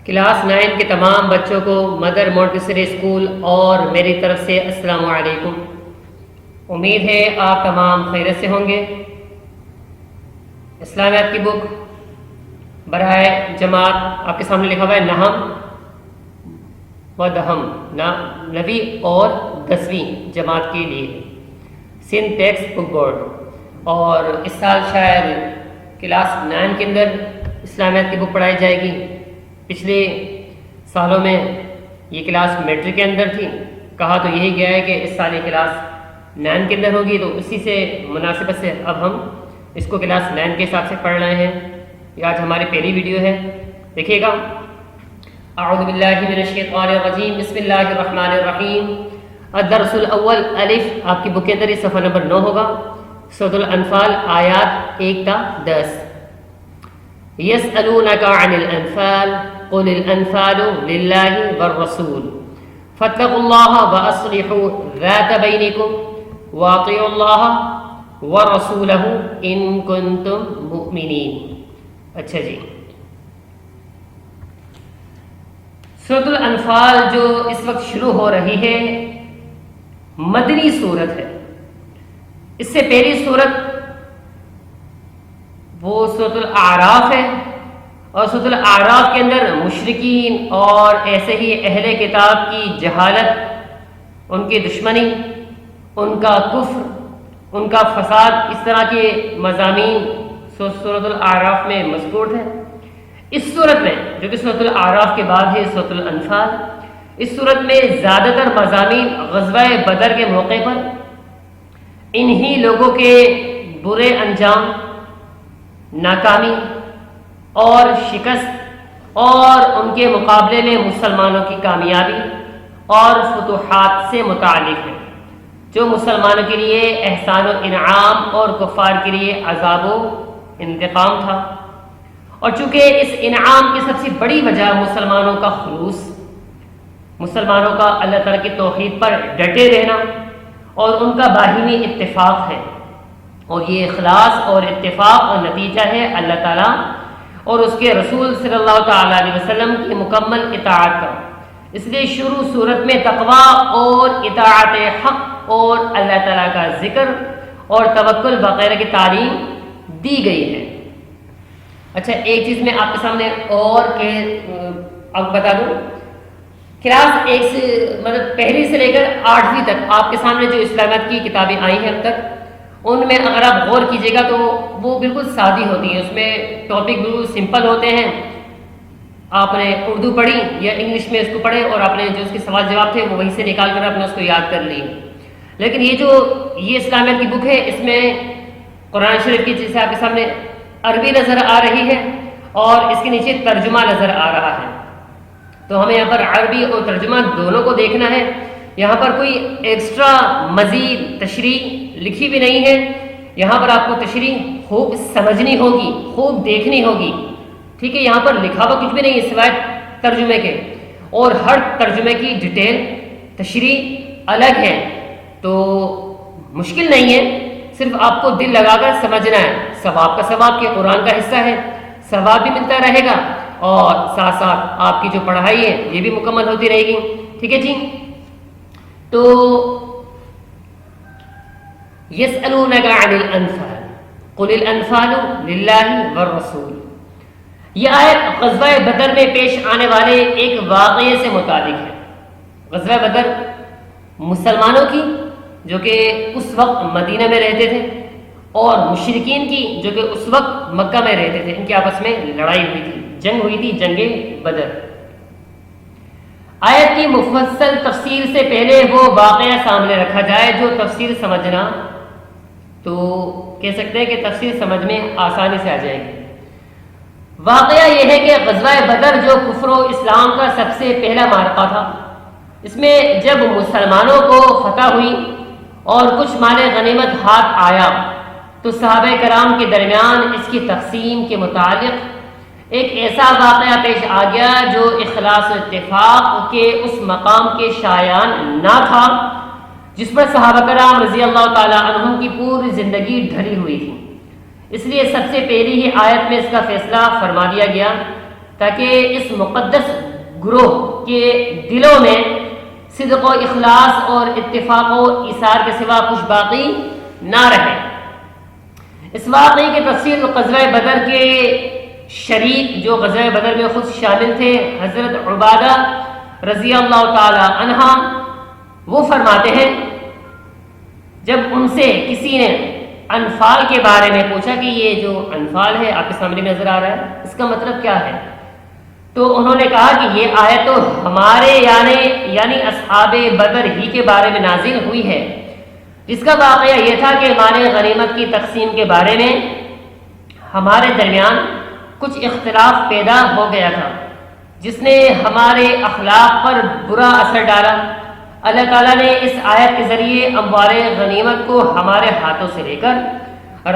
Class 9 کے تمام بچوں کو مدر مونٹیسری اسکول اور میری طرف سے السلام علیکم۔ امید ہے آپ تمام خیریت سے ہوں گے۔ اسلامیات کی بک برائے جماعت آپ کے سامنے لکھا ہوا ہے نہم و دہم، نویں اور 10ویں جماعت کے لیے سندھ ٹیکسٹ بک بورڈ، اور اس سال شاید کلاس 9 کے اندر اسلامیات کی بک پڑھائی جائے گی۔ پچھلے سالوں میں یہ کلاس میٹرک کے اندر تھی، کہا تو یہی گیا ہے کہ اس سال یہ کلاس 9 کے اندر ہوگی، تو اسی سے مناسبت سے اب ہم اس کو کلاس 9 کے حساب سے پڑھ رہے ہیں۔ یہ آج ہماری پہلی ویڈیو ہے، دیکھیے گا۔ اعوذ باللہ من الشیطان الرجیم، بسم اللہ الرحمن الرحیم۔ الدرس الاول الف، آپ کی بک کے اندر یہ صفحہ نمبر 9 ہوگا۔ سورۃ الانفال آیات 1 تا 10۔ یسألونک عن الانفال قل الانفال للہ والرسول فاتقوا اللہ واصلحوا ذات بینکم واطیعوا اللہ ورسولہ ان کنتم مؤمنین۔ اچھا جی، سورۃ الانفال جو اس وقت شروع ہو رہی ہے مدنی سورت ہے۔ اس سے پہلی سورت وہ سورۃ الاعراف ہے، اور سورۃ الاعراف کے اندر مشرکین اور ایسے ہی اہل کتاب کی جہالت، ان کی دشمنی، ان کا کفر، ان کا فساد، اس طرح کے مضامین سورۃ الاعراف میں مذکور ہیں۔ اس صورت میں جو کہ سورۃ الاعراف کے بعد ہے سورۃ الانفال، اس صورت میں زیادہ تر مضامین غزوہ بدر کے موقع پر انہی لوگوں کے برے انجام، ناکامی اور شکست، اور ان کے مقابلے میں مسلمانوں کی کامیابی اور فتوحات سے متعلق ہے، جو مسلمانوں کے لیے احسان و انعام اور کفار کے لیے عذاب و انتقام تھا۔ اور چونکہ اس انعام کی سب سے بڑی وجہ مسلمانوں کا خلوص، مسلمانوں کا اللہ تعالیٰ کی توحید پر ڈٹے رہنا اور ان کا باہمی اتفاق ہے، اور یہ اخلاص اور اتفاق اور نتیجہ ہے اللہ تعالیٰ اور اس کے رسول صلی اللہ تعالیٰ علیہ وسلم کی مکمل اطاعت کا۔ اس لیے شروع صورت میں تقویٰ اور اطاعت حق اور اللہ تعالیٰ کا ذکر اور توکل وغیرہ کی تعلیم دی گئی ہے۔ اچھا، ایک چیز میں آپ کے سامنے اور اب بتا دوں، کلاس 1 سے مطلب پہلی سے لے کر 8ویں تک آپ کے سامنے جو اسلامیات کی کتابیں آئی ہیں اب تک، ان میں اگر آپ غور کیجیے گا تو وہ بالکل سادی ہوتی ہیں، اس میں ٹاپک بالکل سمپل ہوتے ہیں۔ آپ نے اردو پڑھی یا انگلش میں اس کو پڑھے، اور آپ نے جو اس کے سوال جواب تھے وہ وہیں سے نکال کر آپ نے اس کو یاد کر لی۔ لیکن یہ اسلامیات کی بک ہے، اس میں قرآن شریف کی جیسے آپ کے سامنے عربی نظر آ رہی ہے اور اس کے نیچے ترجمہ نظر آ رہا ہے، تو ہمیں یہاں پر عربی اور ترجمہ دونوں کو دیکھنا ہے۔ یہاں پر کوئی ایکسٹرا مزید تشریح لکھی بھی نہیں ہے، یہاں پر آپ کو تشریح خوب سمجھنی ہوگی، خوب دیکھنی ہوگی، ٹھیک ہے۔ یہاں پر لکھا ہوا کچھ بھی نہیں ہے سوائے ترجمے کے، اور ہر ترجمے کی ڈیٹیل تشریح الگ ہے، تو مشکل نہیں ہے، صرف آپ کو دل لگا کر سمجھنا ہے۔ ثواب کا ثواب کہ قرآن کا حصہ ہے، ثواب بھی ملتا رہے گا، اور ساتھ ساتھ آپ کی جو پڑھائی ہے یہ بھی مکمل ہوتی رہے گی، ٹھیک ہے جی۔ تو یسألونک عن الانفال قل الانفال للہ والرسول، یہ آیت غزوہ بدر میں پیش آنے والے ایک واقعے سے متعلق ہے۔ غزوہ بدر مسلمانوں کی جو کہ اس وقت مدینہ میں رہتے تھے، اور مشرکین کی جو کہ اس وقت مکہ میں رہتے تھے، ان کے آپس میں لڑائی ہوئی تھی، جنگ ہوئی تھی، جنگ بدر۔ آیت کی مفصل تفسیر سے پہلے وہ واقعہ سامنے رکھا جائے جو تفسیر سمجھنا تو کہہ سکتے ہیں کہ تفسیر سمجھ میں آسانی سے آ جائے گی۔ واقعہ یہ ہے کہ غزوہ بدر جو کفر و اسلام کا سب سے پہلا معرکہ تھا، اس میں جب مسلمانوں کو فتح ہوئی اور کچھ مال غنیمت ہاتھ آیا، تو صحابہ کرام کے درمیان اس کی تقسیم کے متعلق ایک ایسا واقعہ پیش آ گیا جو اخلاص و اتفاق کے اس مقام کے شایان نہ تھا جس پر صحابہ کرام رضی اللہ تعالی عنہم کی پوری زندگی ڈھلی ہوئی تھی۔ اس لیے سب سے پہلی ہی آیت میں اس کا فیصلہ فرما دیا گیا تاکہ اس مقدس گروہ کے دلوں میں صدق و اخلاص اور اتفاق و ایثار کے سوا کچھ باقی نہ رہے۔ اس واقعے کی تفصیل غزوہ بدر کے شریک جو غزوہ بدر میں خود شامل تھے حضرت عبادہ رضی اللہ تعالی عنہ وہ فرماتے ہیں، جب ان سے کسی نے انفال کے بارے میں پوچھا کہ یہ جو انفال ہے آپ کے سامنے میں نظر آ رہا ہے اس کا مطلب کیا ہے، تو انہوں نے کہا کہ یہ آیت تو ہمارے یعنی اصحاب بدر ہی کے بارے میں نازل ہوئی ہے، جس کا واقعہ یہ تھا کہ مال غنیمت کی تقسیم کے بارے میں ہمارے درمیان کچھ اختلاف پیدا ہو گیا تھا جس نے ہمارے اخلاق پر برا اثر ڈالا۔ اللہ تعالیٰ نے اس آیت کے ذریعے اموال غنیمت کو ہمارے ہاتھوں سے لے کر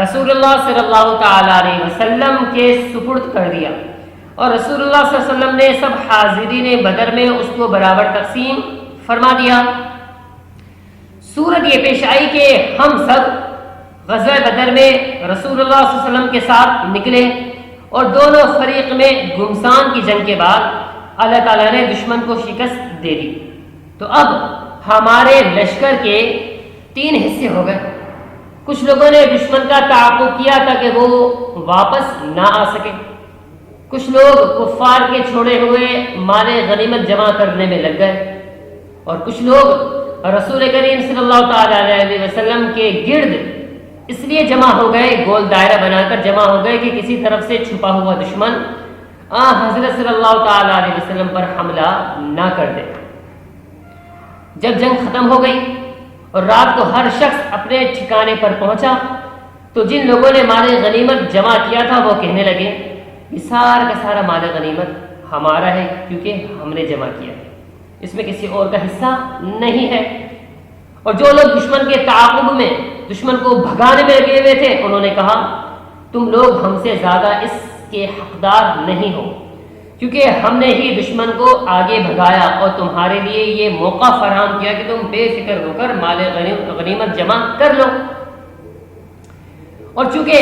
رسول اللہ صلی اللہ تعالیٰ علیہ وسلم کے سپرد کر دیا، اور رسول اللہ صلی اللہ علیہ وسلم نے سب حاضرین بدر میں اس کو برابر تقسیم فرما دیا۔ صورت یہ پیش آئی کہ ہم سب غزوہ بدر میں رسول اللہ صلی اللہ علیہ وسلم کے ساتھ نکلے، اور دونوں فریق میں گمسان کی جنگ کے بعد اللہ تعالیٰ نے دشمن کو شکست دے دی۔ تو اب ہمارے لشکر کے 3 حصے ہو گئے۔ کچھ لوگوں نے دشمن کا تعاقب کیا تاکہ وہ واپس نہ آ سکے، کچھ لوگ کفار کے چھوڑے ہوئے مال غنیمت جمع کرنے میں لگ گئے، اور کچھ لوگ رسول کریم صلی اللہ تعالیٰ علیہ وسلم کے گرد اس لیے جمع ہو گئے، گول دائرہ بنا کر جمع ہو گئے کہ کسی طرف سے چھپا ہوا دشمن حضرت صلی اللہ تعالیٰ علیہ وسلم پر حملہ نہ کر دے۔ جب جنگ ختم ہو گئی اور رات کو ہر شخص اپنے ٹھکانے پر پہنچا تو جن لوگوں نے مال غنیمت جمع کیا تھا وہ کہنے لگے یہ سارا کا سارا مال غنیمت ہمارا ہے کیونکہ ہم نے جمع کیا ہے، اس میں کسی اور کا حصہ نہیں ہے۔ اور جو لوگ دشمن کے تعاقب میں دشمن کو بھگانے میں لگے ہوئے تھے انہوں نے کہا تم لوگ ہم سے زیادہ اس کے حقدار نہیں ہو، کیونکہ ہم نے ہی دشمن کو آگے بھگایا اور تمہارے لیے یہ موقع فراہم کیا کہ تم بے فکر ہو کر مال غنیمت جمع کر لو۔ اور چونکہ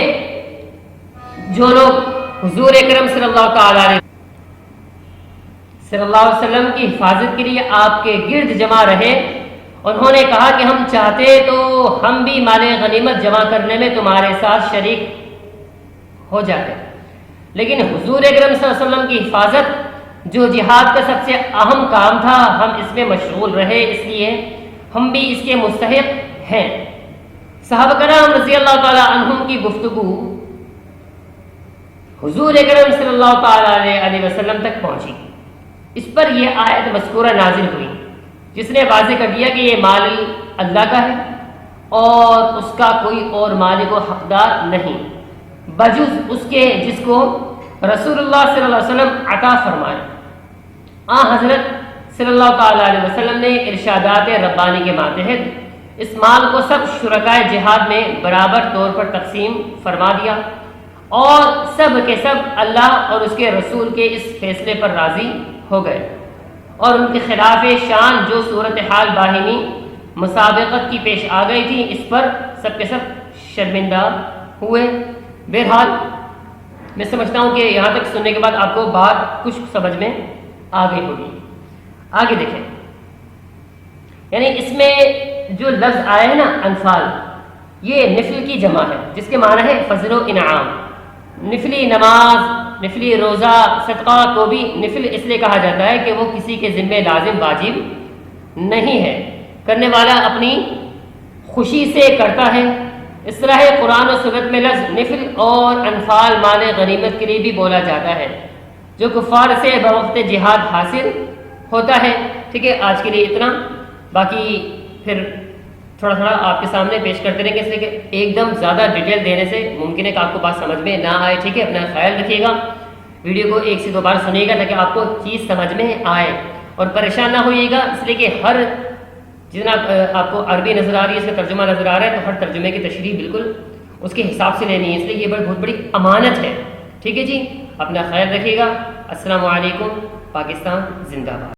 جو لوگ حضور اکرم صلی اللہ تعالی علیہ وسلم کی حفاظت کے لیے آپ کے گرد جمع رہے، انہوں نے کہا کہ ہم چاہتے تو ہم بھی مال غنیمت جمع کرنے میں تمہارے ساتھ شریک ہو جاتے، لیکن حضور اکرم صلی اللہ علیہ وسلم کی حفاظت جو جہاد کا سب سے اہم کام تھا ہم اس میں مشغول رہے، اس لیے ہم بھی اس کے مستحق ہیں۔ صحابہ کرام رضی اللہ تعالی عنہم کی گفتگو حضور اکرم صلی اللہ تعالی علیہ وسلم تک پہنچی، اس پر یہ آیت مذکورہ نازل ہوئی جس نے واضح کر دیا کہ یہ مال اللہ کا ہے اور اس کا کوئی اور مالک و حقدار نہیں بجز اس کے جس کو رسول اللہ صلی اللہ علیہ وسلم عطا فرمائے۔ حضرت صلی اللہ تعالی علیہ وسلم نے ارشادات ربانی کے ماتحت اس مال کو سب شرکائے جہاد میں برابر طور پر تقسیم فرما دیا، اور سب کے سب اللہ اور اس کے رسول کے اس فیصلے پر راضی ہو گئے، اور ان کے خلاف شان جو صورتحال باہمی مسابقت کی پیش آ گئی تھی اس پر سب کے سب شرمندہ ہوئے۔ بہرحال میں سمجھتا ہوں کہ یہاں تک سننے کے بعد آپ کو بات کچھ سمجھ میں آ گئی ہوگی۔ آگے دیکھیں، یعنی اس میں جو لفظ آیا ہے نا انفال، یہ نفل کی جمع ہے جس کے معنی ہے فضل و انعام۔ نفلی نماز، نفلی روزہ، صدقہ کو بھی نفل اس لیے کہا جاتا ہے کہ وہ کسی کے ذمہ لازم واجب نہیں ہے، کرنے والا اپنی خوشی سے کرتا ہے۔ اس طرح قرآن و سنت میں لفظ نفل اور انفال مال غنیمت کے لیے بھی بولا جاتا ہے جو کفار سے بوقت جہاد حاصل ہوتا ہے۔ ٹھیک ہے، آج کے لیے اتنا، باقی پھر تھوڑا تھوڑا آپ کے سامنے پیش کرتے رہیں گے، اس لیے کہ ایک دم زیادہ ڈیٹیل دینے سے ممکن ہے کہ آپ کو بات سمجھ میں نہ آئے۔ ٹھیک ہے، اپنا خیال رکھیے گا، ویڈیو کو 1 سے 2 بار سنیے گا تاکہ آپ کو چیز سمجھ میں آئے اور پریشان نہ ہوئیے گا، اس لیے کہ ہر جتنا آپ کو عربی نظر آ رہی ہے، اس کا ترجمہ نظر آ رہا ہے، تو ہر ترجمے کی تشریح بالکل اس کے حساب سے لینی ہے، اس لیے یہ بہت بڑی امانت ہے۔ ٹھیک ہے جی، اپنا خیال رکھیے گا۔ السلام علیکم، پاکستان زندہ باد۔